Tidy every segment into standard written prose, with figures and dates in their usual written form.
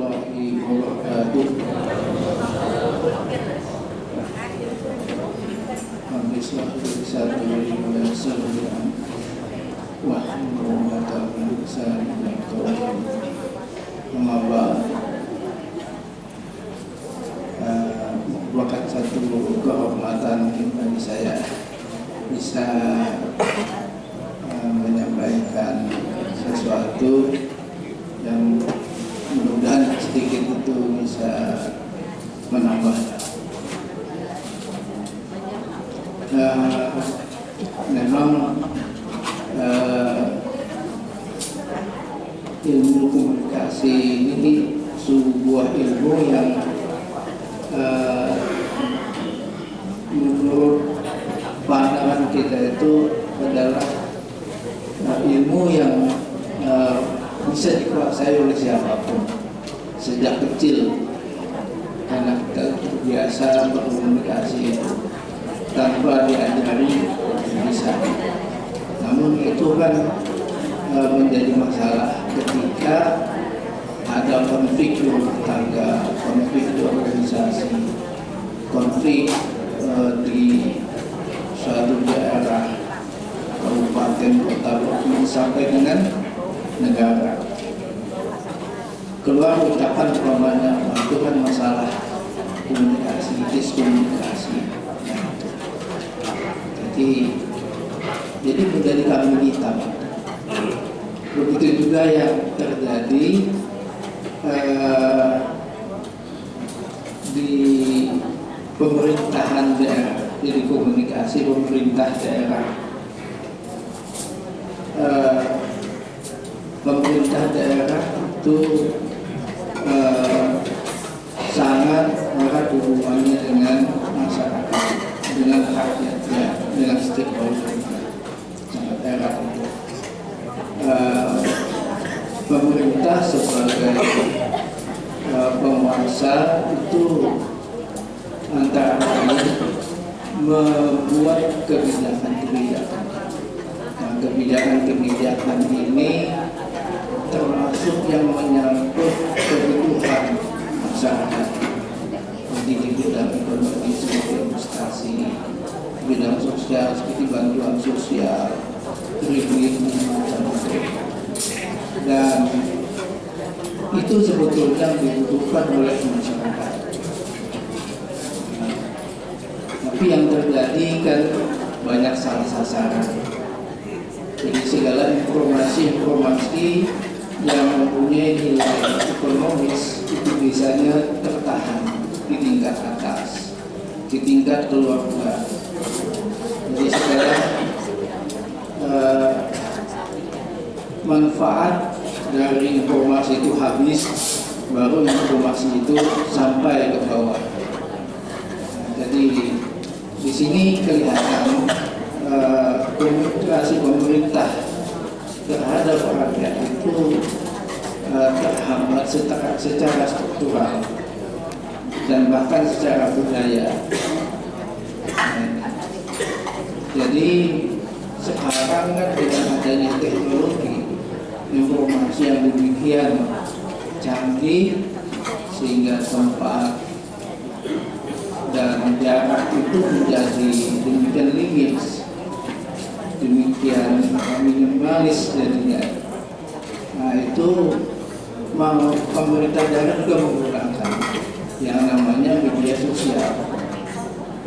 warahmatullahi wabarakatuh. Merupakan satu kehormatan bagi saya bisa menyampaikan sesuatu yang mudah-mudahan sedikit itu bisa menambah. Memang ilmu komunikasi ini sebuah ilmu yang menurut pandangan kita itu adalah ilmu yang bisa dikuasai oleh siapapun sejak kecil, karena kita terbiasa berkomunikasi tanpa diajari bisa. Namun itu kan menjadi masalah ketika ada konflik di rumah tangga, konflik di organisasi, konflik di suatu daerah, kabupaten, kota, sampai dengan negara. Keluar ucapan umpamanya, itu kan masalah komunikasi, diskomunikasi. Jadi menjadi kambing hitam. Begitu juga yang terjadi di pemerintahan daerah, jadi komunikasi pemerintah daerah. Pemerintah daerah itu sangat erat hubungannya dengan masyarakat, dengan rakyatnya, dengan stakeholder, sangat erat. Pemerintah sebagai penguasa itu antara lain membuat kebijakan-kebijakan. Nah, kebijakan-kebijakan ini termasuk yang menyangkut kebutuhan masyarakat, di bidang ekonomi seperti investasi, bidang sosial seperti bantuan sosial, kredit macam-macam. Dan itu sebetulnya dibutuhkan oleh masyarakat. Tapi yang terjadi kan banyak salah sasaran. Jadi segala informasi yang mempunyai nilai ekonomis itu biasanya tertahan di tingkat atas, di tingkat keluarga. Jadi sekarang manfaat dari informasi itu habis, baru informasi itu sampai ke bawah. Jadi di sini kelihatan komunikasi pemerintah terhadap rakyat itu terhambat secara struktural dan bahkan secara budaya. Jadi sekarang kan dengan adanya teknologi informasi yang demikian canggih, sehingga tempat dan jarak itu menjadi demikian limits, demikian minimalis jadinya. Nah itu pemerintah daerah juga menggunakan yang namanya media sosial.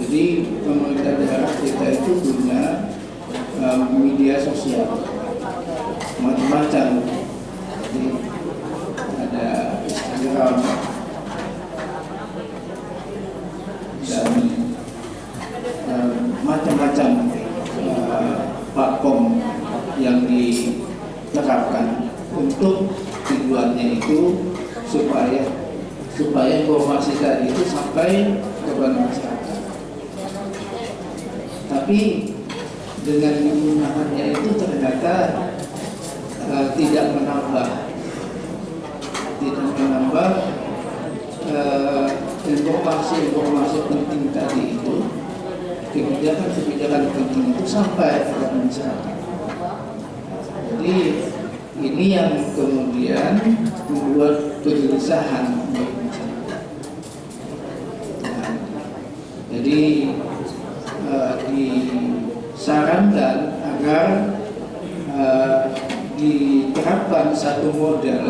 Jadi pemerintah daerah kita itu punya media sosial macam-macam. Jadi ada Instagram dan macam-macam platform yang diterapkan untuk tujuannya itu supaya informasi tadi itu sampai kepada masyarakat. Tapi dengan penggunaannya itu ternyata tidak menambah informasi penting tadi itu, kebijakan penting itu sampai kepada masyarakat. Jadi ini yang kemudian membuat kegelisahan bagi masyarakat. Nah, jadi disarankan agar diterapkan satu model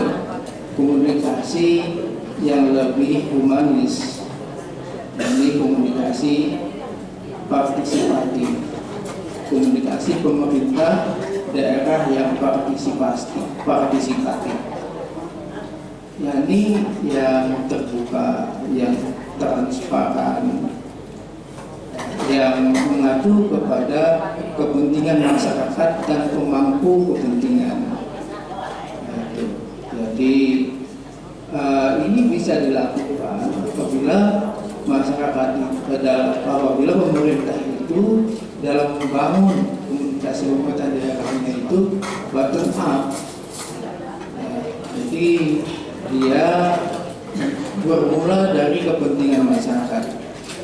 komunikasi yang lebih humanis, yakni komunikasi partisipatif, komunikasi pemerintah daerah yang partisipatif, yakni yang terbuka, yang transparan, yang mengacu kepada kepentingan masyarakat dan pemangku kepentingan. Jadi ini bisa dilakukan apabila masyarakat, apabila pemerintah itu dalam membangun komunikasi pemerintah daerahnya itu bottom up. Jadi dia bermula dari kepentingan masyarakat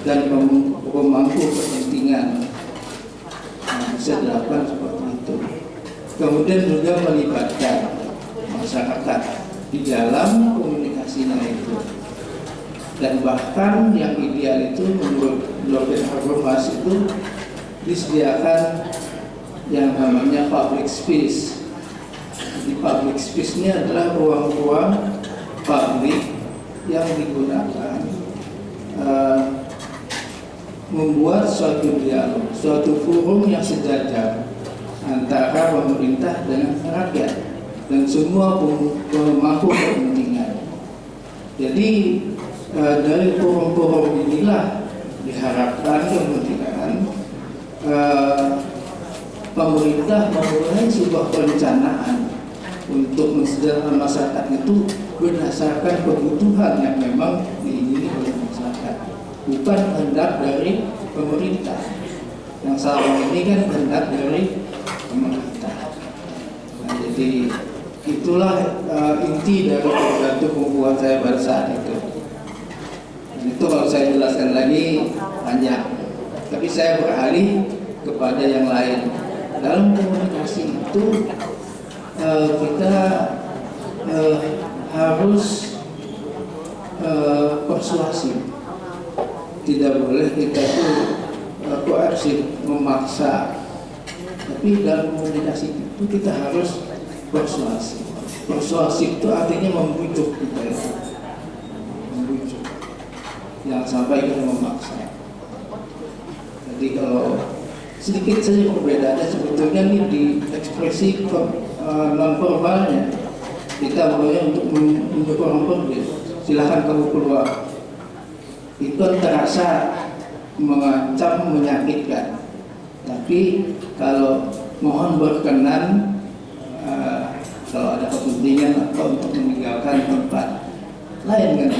dan pemangku kepentingan. Bisa dilakukan seperti itu. Kemudian juga melibatkan masyarakat di dalam komunikasinya itu. Dan bahkan yang ideal itu menurut Doktrin Habermas itu disediakan yang namanya public space. Di public space ini adalah ruang-ruang publik yang digunakan membuat suatu dialog, suatu forum yang sejajar antara pemerintah dengan rakyat dan semua pemangku kepentingan. Jadi dari forum-forum inilah diharapkan kemudian pemerintah memulai sebuah perencanaan untuk mensejahterakan masyarakat itu berdasarkan kebutuhan yang memang diingini oleh masyarakat, bukan kehendak dari pemerintah. Yang selama ini kan kehendak dari pemerintah. Nah, jadi itulah inti dari pidato pembuat saya pada saat itu. Dan itu kalau saya jelaskan lagi banyak, tapi saya beralih kepada yang lain. Dalam komunikasi itu kita harus persuasif. Tidak boleh kita itu koersif, memaksa. Tapi dalam komunikasi itu kita harus persuasif. Persuasif itu artinya membujuk kita itu. Membujuk. Jangan sampai kita memaksa. Jadi kalau sedikit saja perbedaannya sebetulnya ini di ekspresi non formalnya. Kita mulai untuk menunjuk orang pergi. Silahkan kamu keluar. Itu terasa mengancam, menyakitkan. Tapi kalau mohon berkenan, kalau ada kepentingan atau untuk meninggalkan tempat lain kan.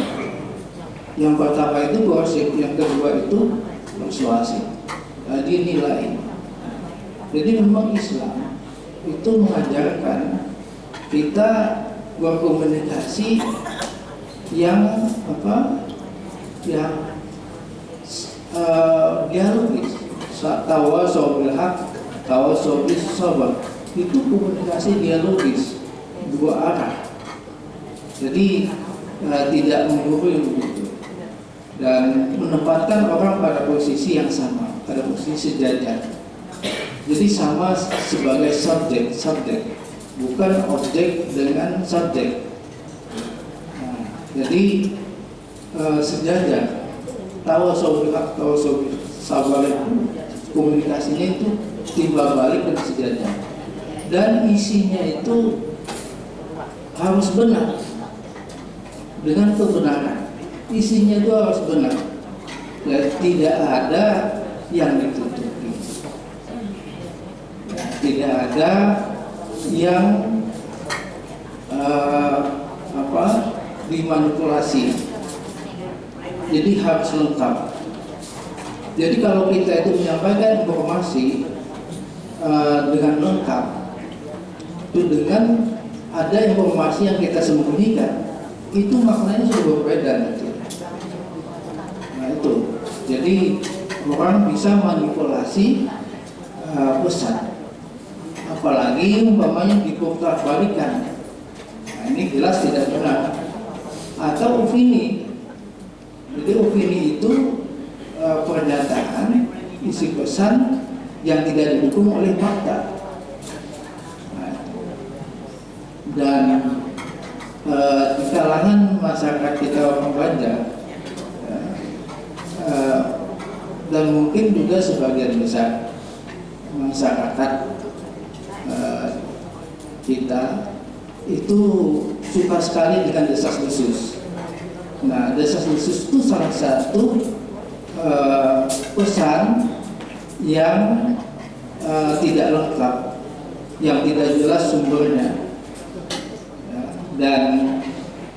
Yang pertama itu koersif, yang kedua itu persuasif. Dinilai. Jadi memang Islam itu mengajarkan kita berkomunikasi yang yang dialogis. Tawasau bil haq, tawasau bis sabr. Itu komunikasi dialogis dua arah. Jadi tidak menggurui begitu. Dan menempatkan orang pada posisi yang sama, pada posisi sejajar. Jadi sama sebagai subjek, bukan objek dengan subjek. Nah, jadi sejajar. Tawasau bil haq, tawasau bis sabr, komunikasinya itu timbal balik dan sejajar. Dan isinya itu harus benar dengan kebenaran. Isinya itu harus benar. Ya, tidak ada yang ditutupi. Ya, tidak ada yang dimanipulasi. Jadi harus lengkap. Jadi kalau kita itu menyampaikan informasi dengan lengkap, itu dengan ada informasi yang kita sembunyikan, itu maknanya sudah berbeda nanti. Nah itu, jadi orang bisa manipulasi pesan, apalagi umpamanya diputar balikan. Nah ini jelas tidak benar. atau opini. Jadi opini itu pernyataan isi pesan yang tidak didukung oleh fakta. Nah, dan di kalangan masyarakat kita orang Banjar dan mungkin juga sebagian besar masyarakat kita itu suka sekali dengan desas-desus. Nah, desas-desus itu salah satu pesan yang tidak lengkap, yang tidak jelas sumbernya, ya, dan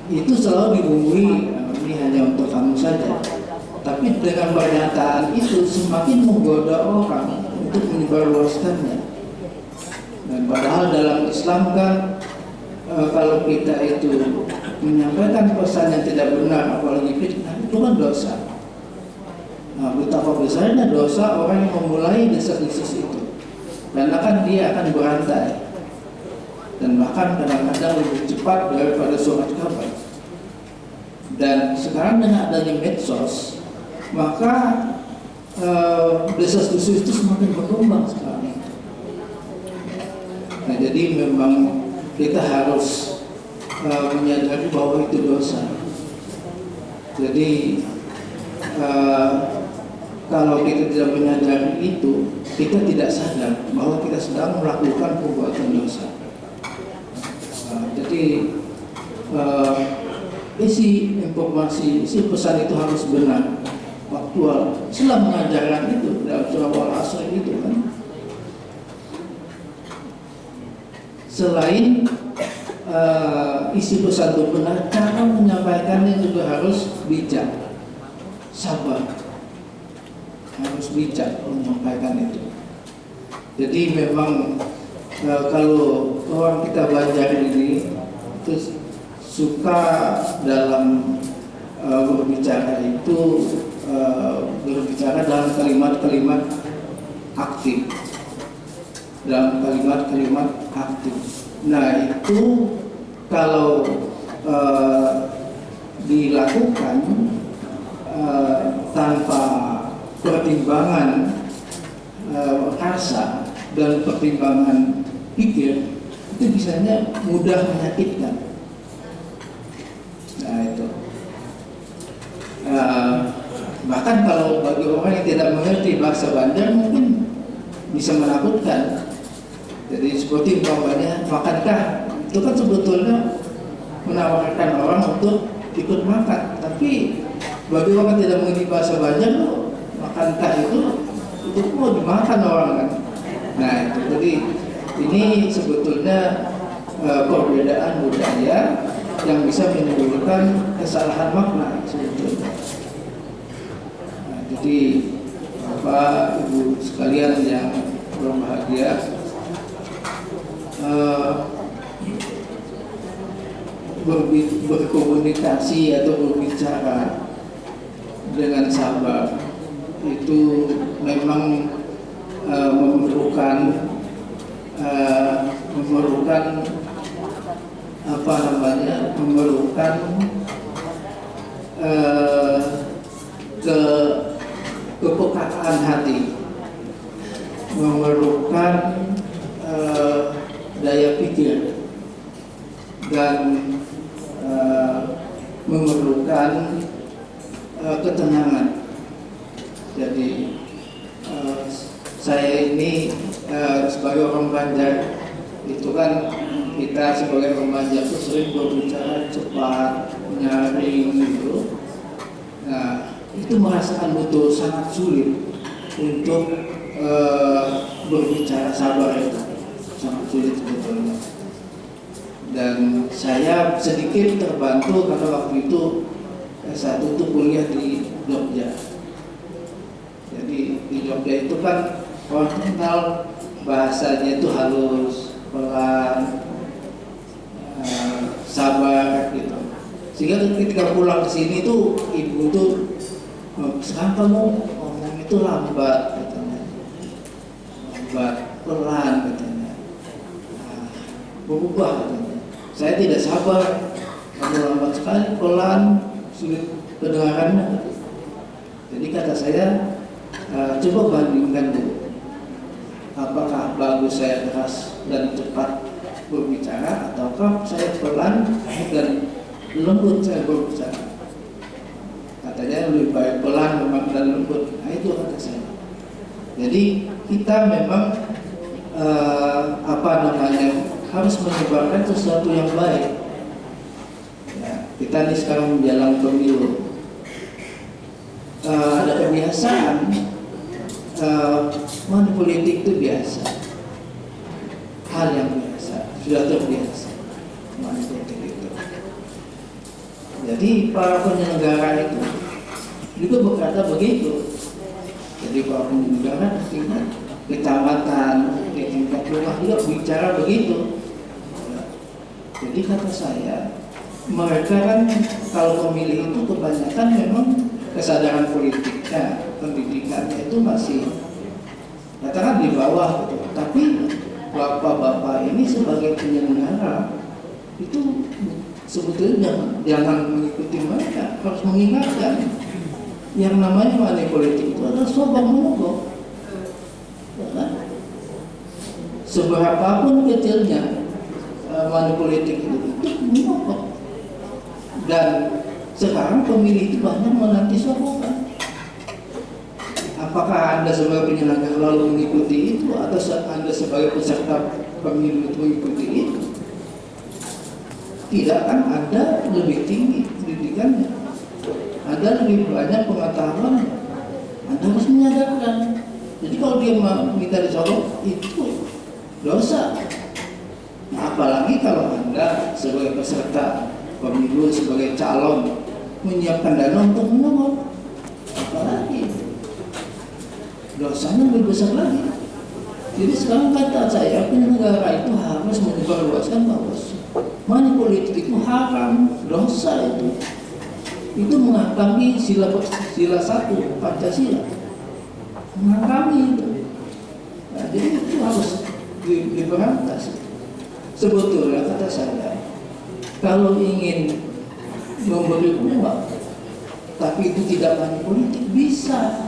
itu selalu dibumbui ini hanya untuk kamu saja. Tapi dengan pernyataan itu semakin menggoda orang untuk menyebarluaskannya. Dan padahal dalam Islam kan kalau kita itu menyampaikan pesan yang tidak benar, apalagi fitnah, itu kan dosa. Nah, betapa besarnya dosa orang yang memulai desas-desus itu, karena kan dia akan berantai dan bahkan kadang-kadang lebih cepat daripada surat kabar. Dan sekarang dengan adanya medsos, maka desas-desus itu semakin berkembang sekarang. Nah, jadi memang kita harus menyadari bahwa itu dosa. Jadi kalau kita tidak menyadari itu, kita tidak sadar bahwa kita sedang melakukan perbuatan dosa. Jadi isi informasi, isi pesan itu harus benar, faktual. Islam mengajarkan itu dalam surah Al-Asr itu kan. Selain isi pesan itu benar, cara menyampaikannya juga harus bijak, sabar, harus bijak menyampaikan itu. Jadi memang kalau orang kita Banjar ini terus suka dalam berbicara itu berbicara dalam kalimat-kalimat aktif, dalam kalimat-kalimat aktif. Nah, itu kalau dilakukan tanpa pertimbangan rasa dan pertimbangan pikir, itu bisanya mudah menyakitkan. Nah, itu bahkan kalau bagi orang yang tidak mengerti bahasa Banjar mungkin bisa menakutkan. Jadi seperti umpamanya, makankah, itu kan sebetulnya menawarkan orang untuk ikut makan. Tapi bagi orang yang tidak mengerti bahasa Banjar, makankah itu mau dimakan orang kan. Nah, itu jadi ini sebetulnya perbedaan budaya yang bisa menimbulkan kesalahan makna sebetulnya. Nah, jadi Bapak Ibu sekalian yang berbahagia, berkomunikasi atau berbicara dengan sabar itu memang memerlukan kepekaan hati, memerlukan daya pikir, dan memerlukan ketenangan. Jadi saya ini sebagai orang Banjar itu kan, kita sebagai orang Banjar itu sering berbicara cepat, nyaring gitu. Nah, itu merasakan betul sangat sulit untuk berbicara sabar, itu sangat sulit sebetulnya. Dan saya sedikit terbantu karena waktu itu S1 itu kuliah di Jogja. Jadi di Jogja itu kan orang kenal bahasanya itu halus, pelan, sabar gitu. Sehingga ketika pulang ke sini tuh ibu tuh, sekarang kamu ngomong itu lambat katanya, lambat, pelan katanya, berubah katanya. Saya tidak sabar Kalau lambat sekali, pelan, sulit kedengarannya. Jadi kata saya, coba bandingkan dulu, apakah bagus saya keras dan cepat berbicara, ataukah saya pelan dan lembut saya berbicara. Katanya lebih baik pelan memang dan lembut. Nah itu kata saya. Jadi kita memang harus menyebarkan sesuatu yang baik. Ya, kita ini sekarang menjelang pemilu. Ada kebiasaan money politik itu biasa, hal yang biasa, sudah terbiasa money politik itu. Jadi para penyelenggara itu juga berkata begitu. Jadi para penyelenggara di tingkat kecamatan, di tingkat rumah juga bicara begitu. Jadi kata saya, mereka kan kalau pemilih itu kebanyakan memang kesadaran politiknya, pendidikannya itu masih katakan di bawah gitu. Tapi bapak-bapak ini sebagai penyelenggara itu sebetulnya jangan mengikuti mereka, harus mengingatkan yang namanya money politik itu adalah sobang menogok. Ya kan? Seberapapun kecilnya money politik itu menogok. Dan sekarang pemilih itu banyak menanti sokongan. Apakah Anda sebagai penyelenggara lalu mengikuti itu, atau Anda sebagai peserta pemilu itu mengikuti itu? Tidak, kan Anda lebih tinggi pendidikannya, Anda lebih banyak pengetahuan, Anda harus menyadarkan. Jadi kalau dia minta disogok itu dosa. Apalagi kalau Anda sebagai peserta pemilu, sebagai calon menyiapkan dana untuk menogok, apalagi dosanya lebih besar lagi. Jadi sekarang kata saya, penyelenggara itu harus menyebarluaskan bahwa money politik itu haram, dosa itu. Itu menghalangi sila 1 Pancasila, menghalangi itu. Nah, jadi itu harus diberantas. Sebetulnya kata saya, kalau ingin memberi uang tapi itu tidak money politik, bisa.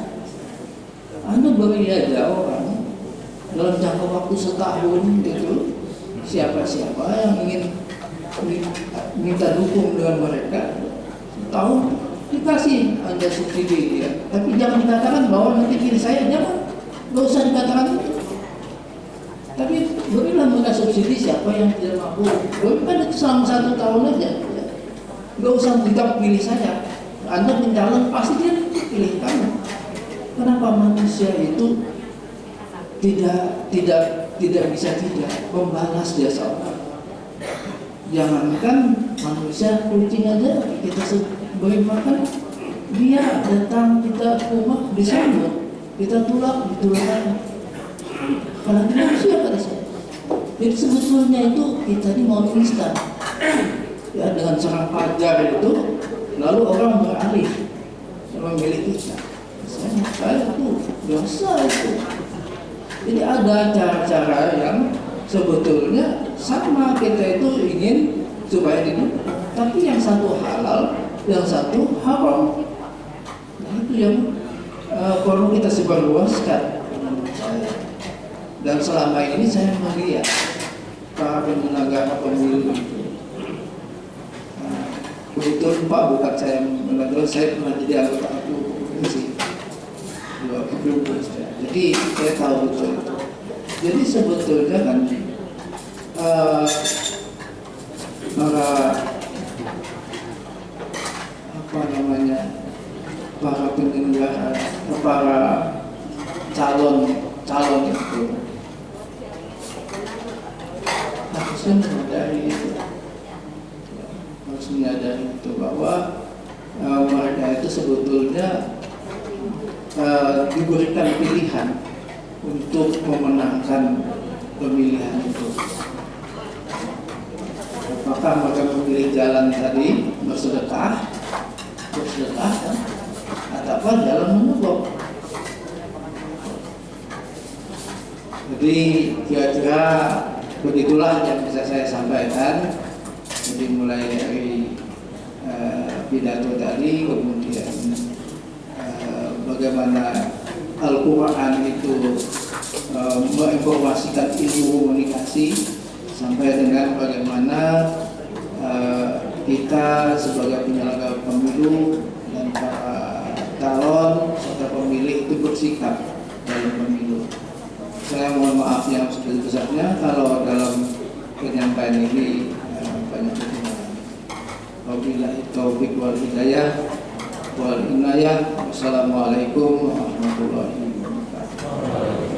Anda beri aja orang dalam jangka waktu setahun gitu, siapa-siapa yang ingin minta dukung dengan mereka, tahun dikasih Anda subsidi ya. Tapi jangan dikatakan bahwa nanti pilih saya, jangan, nggak usah dikatakan itu. Tapi berilah mereka subsidi siapa yang tidak mampu. Berikan itu selama 1 tahun aja, ya. Nggak usah tidak pilih saya. Anda mencalon pasti dia pilih kamu. Kenapa manusia itu tidak bisa tidak membalas jasa orang? Jangankan manusia, kucing aja kita beri makan, dia datang kita ke rumah disambut, kita tulak ditulak. Apalagi manusia kata saya. Jadi sebetulnya itu kita ini mau instan, ya, dengan serang pajar itu, lalu orang beralih memilih kita. Saya itu dosa itu. Jadi ada cara-cara yang sebetulnya sama kita itu ingin supaya hidup, tapi yang satu halal, yang satu haram. Nah, itu yang perlu kita sebarluaskan. Dan selama ini saya melihat para penyelenggara pemilu itu, betul Pak, bukan saya mengatur, saya pernah jadi anggota komisi 2 jadi saya tahu betul itu. Jadi sebetulnya kan para penyelenggara, para calon itu harusnya menyadari itu bahwa mereka itu sebetulnya diberikan pilihan untuk memenangkan pemilihan itu. Apakah mereka memilih jalan tadi bersedekah kan? Atau jalan menegok? Jadi kira-kira begitulah yang bisa saya sampaikan. Jadi mulai dari pidato tadi, kemudian bagaimana Al-Quran itu menginformasikan ilmu komunikasi, sampai dengan bagaimana kita sebagai penyelenggara pemilu dan para calon serta pemilih itu bersikap dalam pemilu. Saya mohon maaf yang sebesar-besarnya kalau dalam penyampaian ini banyak kekurangan. Wabillahi taufiq wal hidayah wal inayah. Wassalamualaikum warahmatullahi wabarakatuh.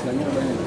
Banyak.